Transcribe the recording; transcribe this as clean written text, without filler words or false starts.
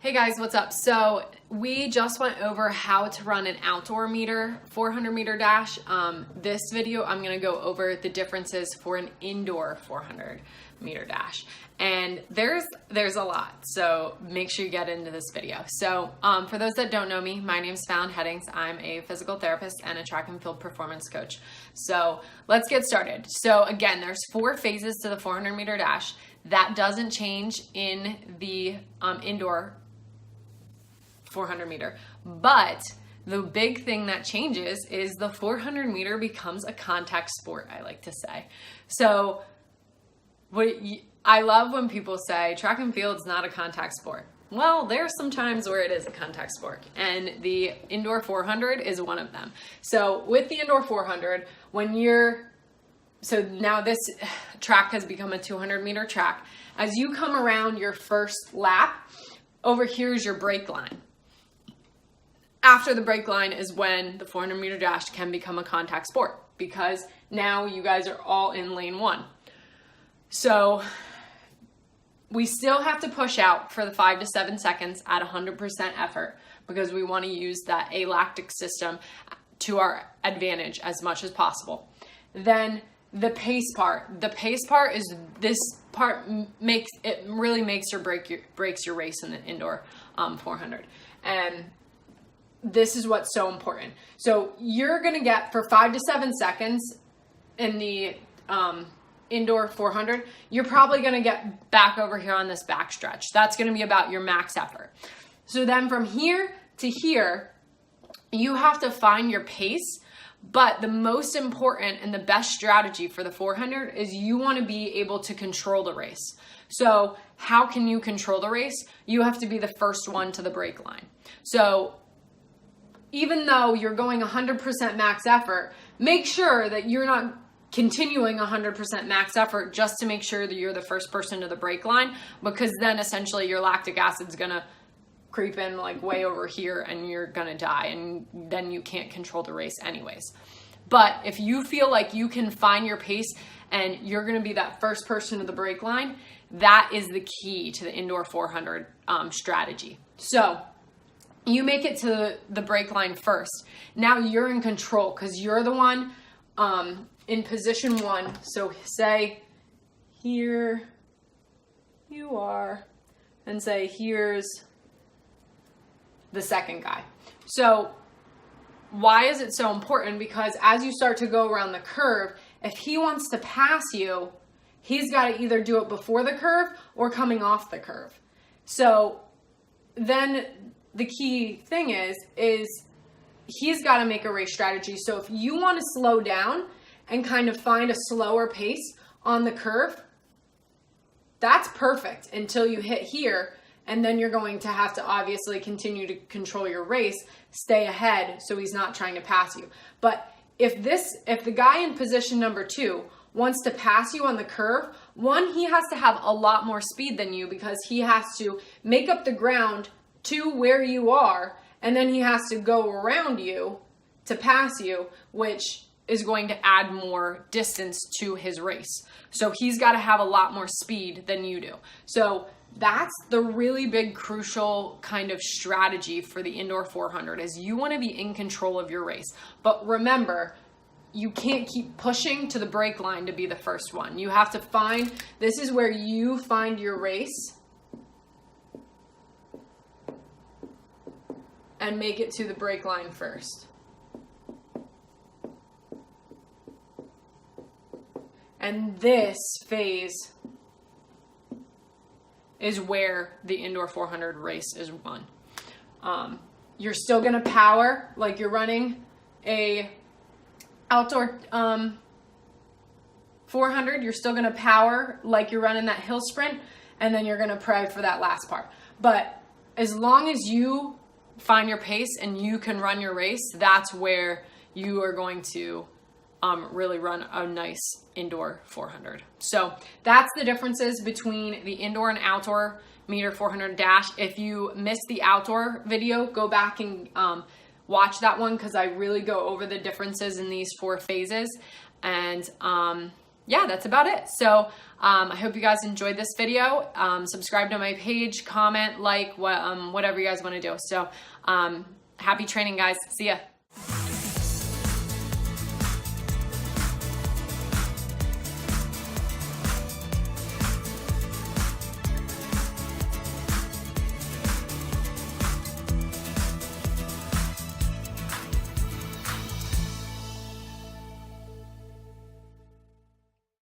Hey guys, what's up? So we just went over how to run an outdoor meter 400 meter dash. This video I'm going to go over the differences for an indoor 400 meter dash, and there's a lot, so make sure you get into this video. So for those that don't know me, my name's Fallon Headings. I'm a physical therapist and a track and field performance coach. So let's get started. So again, there's 4 phases to the 400 meter dash. That doesn't change in the indoor 400 meter, but the big thing that changes is the 400 meter becomes a contact sport, I like to say. So I love when people say track and field is not a contact sport. Well, there's some times where it is a contact sport, and the indoor 400 is one of them. So with the indoor 400, so now this track has become a 200 meter track. As you come around your first lap, over here is your break line. After the break line is when the 400 meter dash can become a contact sport, because now you guys are all in lane 1. So we still have to push out for the 5 to 7 seconds at 100% effort, because we want to use that alactic system to our advantage as much as possible. Then the pace part. The pace part is this part really makes or breaks your race in the indoor 400. And this is what's so important. So you're going to get, for 5 to 7 seconds in the indoor 400, you're probably going to get back over here on this back stretch. That's going to be about your max effort. So then from here to here, you have to find your pace. But the most important and the best strategy for the 400 is you want to be able to control the race. So how can you control the race? You have to be the first one to the break line. So even though you're going 100% max effort, make sure that you're not continuing 100% max effort just to make sure that you're the first person to the break line, because then essentially your lactic acid's going to creep in like way over here and you're going to die, and then you can't control the race anyways. But if you feel like you can find your pace and you're going to be that first person to the break line, that is the key to the indoor 400 strategy. So you make it to the break line first. Now you're in control because you're the one in position 1. So say here you are, and say here's the second guy. So why is it so important? Because as you start to go around the curve, if he wants to pass you, he's got to either do it before the curve or coming off the curve. So then the key thing is he's got to make a race strategy. So if you want to slow down and kind of find a slower pace on the curve, that's perfect until you hit here. And then you're going to have to obviously continue to control your race, stay ahead so he's not trying to pass you. But if the guy in position number 2 wants to pass you on the curve, 1, he has to have a lot more speed than you, because he has to make up the ground to where you are, and then he has to go around you to pass you, which is going to add more distance to his race. So he's got to have a lot more speed than you do. So that's the really big crucial kind of strategy for the indoor 400, is you want to be in control of your race. But remember, you can't keep pushing to the break line to be the first one. You have to this is where you find your race and make it to the break line first. And this phase is where the indoor 400 race is won. You're still going to power like you're running a outdoor 400. You're still going to power like you're running that hill sprint, and then you're going to pray for that last part. But as long as you find your pace and you can run your race, that's where you are going to really run a nice indoor 400. So that's the differences between the indoor and outdoor meter 400 dash. If you missed the outdoor video, go back and watch that one, because I really go over the differences in these 4 phases. And yeah, that's about it. So I hope you guys enjoyed this video. Subscribe to my page, comment, like, whatever you guys want to do. So happy training, guys. See ya.